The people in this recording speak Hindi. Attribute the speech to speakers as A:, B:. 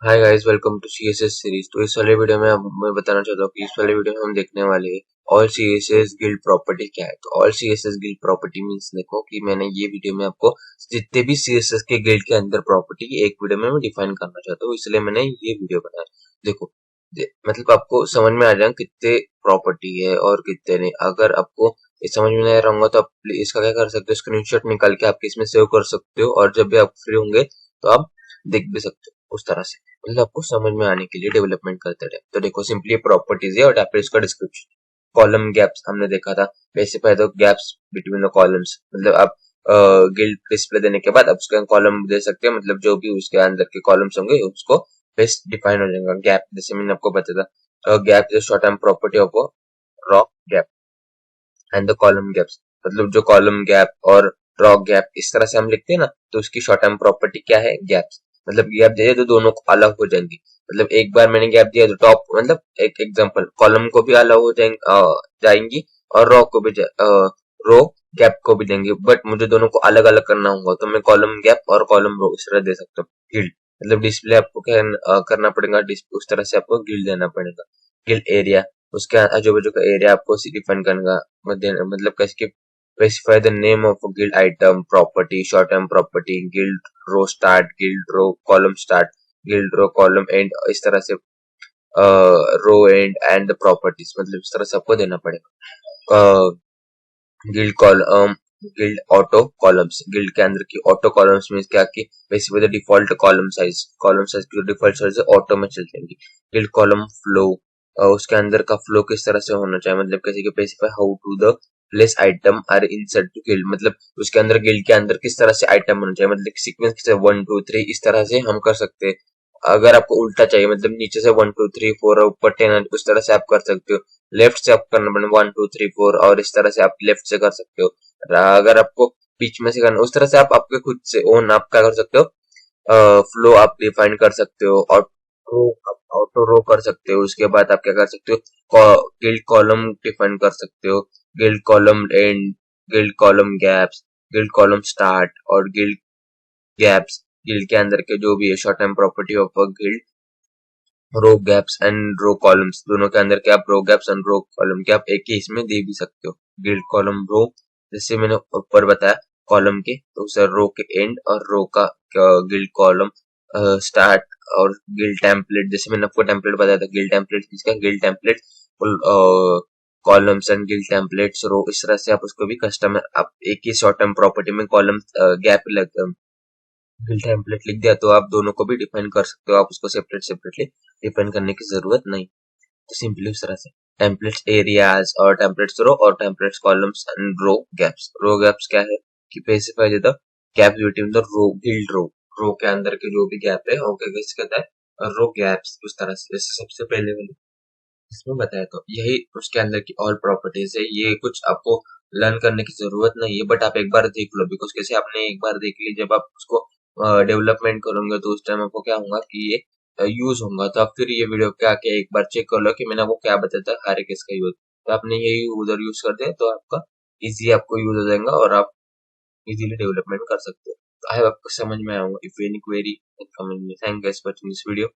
A: Hi guys, welcome to CSS series. तो इस वाले वीडियो में मैं बताना चाहता हूँ कि इस वाले वीडियो में हम देखने वाले हैं ऑल सीएसएस गिल्ड प्रॉपर्टी क्या है। तो all CSS guild property means देखो कि मैंने ये वीडियो में आपको जितने भी सीएसएस के गिल्ड के अंदर प्रॉपर्टी एक वीडियो में मैं डिफाइन करना चाहता हूँ, इसलिए मैंने ये वीडियो बनाया। देखो मतलब आपको समझ में आ जाए कितने प्रॉपर्टी है और कितने नहीं। अगर आपको ये समझ में नहीं आ रहा होगा तो आप इसका क्या कर सकते हो, स्क्रीनशॉट निकाल के आप इसमें सेव कर सकते हो और जब भी आप फ्री होंगे तो आप देख भी सकते हो उस तरह से। मतलब आपको समझ में आने के लिए डेवलपमेंट करते रहे। तो देखो सिंपली प्रॉपर्टीज है और यहाँ पे इसका डिस्क्रिप्शन। कॉलम गैप्स हमने देखा था, specify the gaps between the columns. मतलब आप गिल्ड डिस्प्ले देने के बाद आप उसका कॉलम दे सकते हैं, मतलब जो भी उसके अंदर के कॉलम्स होंगे उसको बेस्ट डिफाइन हो जाएगा। गैप जैसे मैंने आपको बताया था, gap is short term property of raw gap and the column gaps. मतलब जो कॉलम गैप और रॉ गैप इस तरह से हम लिखते हैं ना, तो उसकी शॉर्ट टर्म प्रॉपर्टी क्या है, गैप्स। मतलब गैप दे तो दोनों को अलग हो जाएंगी। मतलब एक बार मैंने गैप दिया तो टॉप मतलब एक एग्जांपल कॉलम को भी अलग हो जाएंगी और रो को भी रो गैप को भी देंगे, बट मुझे दोनों को अलग अलग करना होगा तो मैं कॉलम गैप और कॉलम रो इस तरह दे सकता हूँ। गिल्ड मतलब डिस्प्ले आपको क्या करना पड़ेगा, उस तरह से आपको गिल्ड देना पड़ेगा। गिल्ड एरिया उसके आजू बाजू का एरिया आपको डिफाइन करना मतलब कैसे specify the name of a guild item, property, short term property, guild row start, guild row column start, guild row column end, इस तरह से row end and the properties. मतलब इस तरह से आपको देना पड़ेगा। Grid column grid auto columns, grid के अंदर की ऑटो कॉलम्स में क्या कि basically the default column size की डिफॉल्ट साइज ऑटो में चल जाएंगी। गिल्ड कॉलम फ्लो उसके अंदर का फ्लो किस तरह से होना चाहिए, मतलब कैसे कि specify how to the place item are insert to grid. मतलब उसके अंदर गिल्ड के अंदर किस तरह से आइटम होना चाहिए, मतलब सीक्वेंस किस 1 2 3 इस तरह से हम कर सकते हैं। अगर आपको उल्टा चाहिए मतलब नीचे से 1 2 3 4 और ऊपर 10 उस तरह से आप कर सकते हो। लेफ्ट से आप करना पड़ेगा 1 2 3 4 और इस तरह से आप लेफ्ट से कर सकते हो। अगर आपको बीच में से करना उस तरह से आप आपके खुद से ओन आप क्या कर सकते हो, फ्लो आप डिफाइन कर सकते हो। ऑटो रो कर सकते हो। उसके बाद आप क्या कर सकते हो, गिल्ड कॉलम डिफाइन कर सकते हो, grid column end, grid column gaps, grid column start और गिल्ड गैप्स। गिल्ड के अंदर के जो भी है short term property of a grid, row gaps and row columns दोनों के अंदर के आप row gaps and row column के आप एक ही इसमें दे भी सकते हो। गिल्ड कॉलम रो जैसे मैंने ऊपर बताया कॉलम के, तो सर रो के एंड और रो का गिल्ड कॉलम स्टार्ट और गिल्ड टेम्पलेट जैसे मैंने आपको टेम्पलेट बताया था। गिल्ड टेम्पलेट किसका, grid template columns and grid templates row इस तरह से आप उसको भी कस्टम आप एक ही शॉर्ट टर्म प्रॉपर्टी में कॉलम गैप गिल्ड टेम्पलेट लिख दिया तो आप दोनों को भी डिफाइन कर सकते हो। आप उसको सेपरेटली डिफाइन करने की जरूरत नहीं। तो सिंपली उस तरह से टेम्पलेट्स एरियाज और टेम्पलेट्स रो और templates columns and row gaps. Row gaps क्या है कि specify the gap between the row grid row के अंदर के जो भी गैप है वो कैसे कहता है, रो गैप्स। उस तरह से जैसे सबसे पहले वाले इसमें बताया, तो यही उसके अंदर की ऑल प्रॉपर्टीज है। ये कुछ आपको लर्न करने की जरूरत नहीं है, बट आप एक बार देख लो, बिकॉज कैसे आपने एक बार देख ली जब आप उसको डेवलपमेंट करोगे तो उस टाइम आपको क्या होगा कि ये यूज होगा। तो आप फिर ये वीडियो के आके एक बार चेक कर लो कि मैंने आपको क्या बताया था हर एक इसका यूज। तो आपने यही उधर यूज कर दिया तो आपका इजी आपको यूज हो जाएगा और आप इजीली डेवलपमेंट कर सकते हो। तो आई होप आपको समझ में आऊंगा। इफ एनी क्वेरी कमेंट में। Thank you for watching this video.